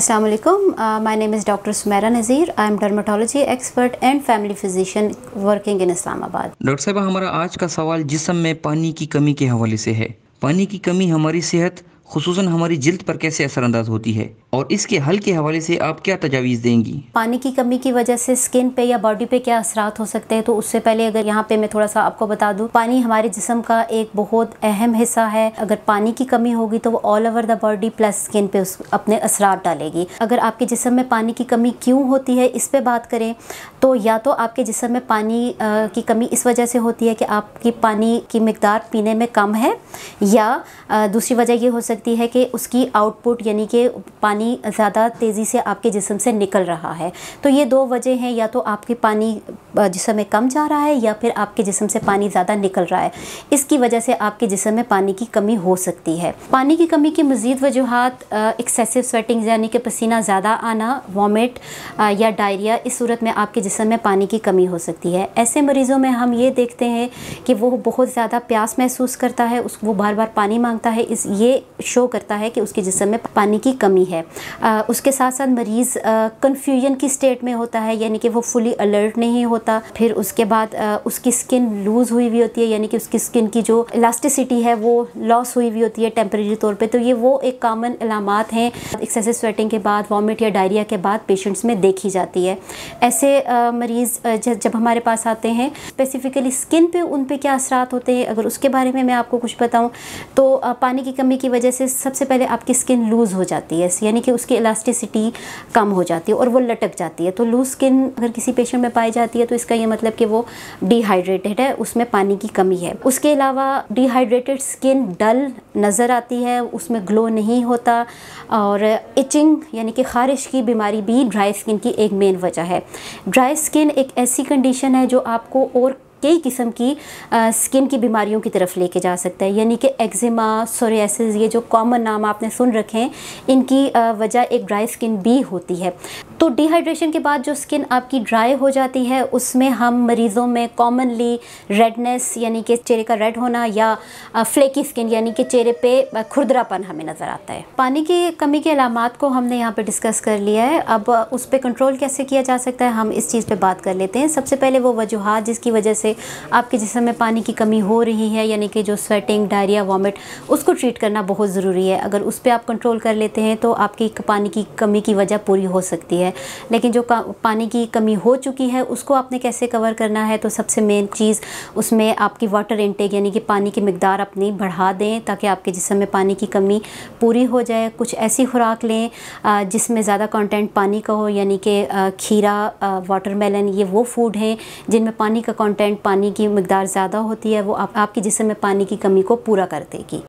Assalamu alaikum. My name is Dr. Sumaira Nazir. I am dermatology expert and family physician working in Islamabad. Doctor साहब, हमारा आज का सवाल जिस्म में पानी की कमी के हवाले से है। पानी की कमी हमारी सेहत खुसूसन हमारी जिल्द पर कैसे असरअंदाज होती है और इसके हल के हवाले से आप क्या तजावीज़ देंगी? पानी की कमी की वजह से स्किन पे या बॉडी पे क्या असरात हो सकते हैं, तो उससे पहले अगर यहाँ पे मैं थोड़ा सा आपको बता दूँ, पानी हमारे जिस्म का एक बहुत अहम हिस्सा है। अगर पानी की कमी होगी तो वो all over the body plus skin पे अपने असरात डालेगी। अगर आपके जिस्म में पानी की कमी क्यों होती है, इस पे बात करें तो या तो आपके जिस्म में पानी की कमी इस वजह से होती है कि आपकी पानी की मिकदार पीने में कम है, या दूसरी वजह ये हो सकती है कि उसकी आउटपुट यानी कि पानी ज़्यादा तेज़ी से आपके जिस्म से निकल रहा है। तो ये दो वजह हैं, या तो आपके पानी जिस्म में कम जा रहा है या फिर आपके जिस्म से पानी ज़्यादा निकल रहा है। इसकी वजह से आपके जिस्म में पानी की कमी हो सकती है। पानी की कमी की मज़ीद वजूहात एक्सेसिव स्वेटिंग यानी कि पसीना ज़्यादा आना, वॉमिट या डायरिया, इस सूरत में आपके जिस्म में पानी की कमी हो सकती है। ऐसे मरीज़ों में हम ये देखते हैं कि वो बहुत ज़्यादा प्यास महसूस करता है, वो बार बार पानी मांगता है। ये शो करता है कि उसके जिस्म में पानी की कमी है। उसके साथ साथ मरीज़ कन्फ्यूजन की स्टेट में होता है, यानी कि वो फुली अलर्ट नहीं होता। फिर उसके बाद उसकी स्किन लूज़ हुई हुई होती है, यानी कि उसकी स्किन की जो इलास्टिसिटी है वो लॉस हुई हुई होती है टेम्परेरी तौर पे। तो ये वो एक कॉमन अलामात हैं एक्सेसिव स्वेटिंग के बाद, वॉमिट या डायरिया के बाद पेशेंट्स में देखी जाती है। ऐसे मरीज़ जब हमारे पास आते हैं, स्पेसिफ़िकली स्किन पे उन पे क्या असरात होते हैं, अगर उसके बारे में मैं आपको कुछ बताऊँ तो पानी की कमी की वजह से सबसे पहले आपकी स्किन लूज़ हो जाती है, यानी कि उसकी इलास्टिसिटी कम हो जाती है और वो लटक जाती है। तो लूज़ स्किन अगर किसी पेशेंट में पाई जाती है तो इसका ये मतलब कि वो डिहाइड्रेटेड है, उसमें पानी की कमी है। उसके अलावा डिहाइड्रेटेड स्किन डल नज़र आती है, उसमें ग्लो नहीं होता, और इचिंग यानी कि ख़ारिश की बीमारी भी ड्राई स्किन की एक मेन वजह है। ड्राई स्किन एक ऐसी कंडीशन है जो आपको और कई किस्म की स्किन की बीमारियों की तरफ लेके जा सकता है, यानी कि एक्जिमा, सोरियासिस, ये जो कॉमन नाम आपने सुन रखे हैं, इनकी वजह एक ड्राई स्किन भी होती है। तो डिहाइड्रेशन के बाद जो स्किन आपकी ड्राई हो जाती है, उसमें हम मरीज़ों में कॉमनली रेडनेस यानी कि चेहरे का रेड होना, या फ्लेकी स्किन यानी कि चेहरे पे खुरदरापन हमें नज़र आता है। पानी की कमी के अलामात को हमने यहाँ पे डिस्कस कर लिया है। अब उस पर कंट्रोल कैसे किया जा सकता है, हम इस चीज़ पे बात कर लेते हैं। सबसे पहले वो वजूहात जिसकी वजह से आपके जिस्म में पानी की कमी हो रही है, यानी कि जो स्वेटिंग, डायरिया, वॉमिट, उसको ट्रीट करना बहुत ज़रूरी है। अगर उस पर आप कंट्रोल कर लेते हैं तो आपकी पानी की कमी की वजह पूरी हो सकती है। लेकिन जो पानी की कमी हो चुकी है उसको आपने कैसे कवर करना है, तो सबसे मेन चीज़ उसमें आपकी वाटर इनटेक यानी कि पानी की मिकदार अपनी बढ़ा दें ताकि आपके जिस्म में पानी की कमी पूरी हो जाए। कुछ ऐसी खुराक लें जिसमें ज़्यादा कंटेंट पानी का हो, यानी कि खीरा, वाटरमेलन, ये वो फूड हैं जिनमें पानी का कंटेंट, पानी की मिकदार ज़्यादा होती है, वो आपके जिस्म में पानी की कमी को पूरा कर देगी।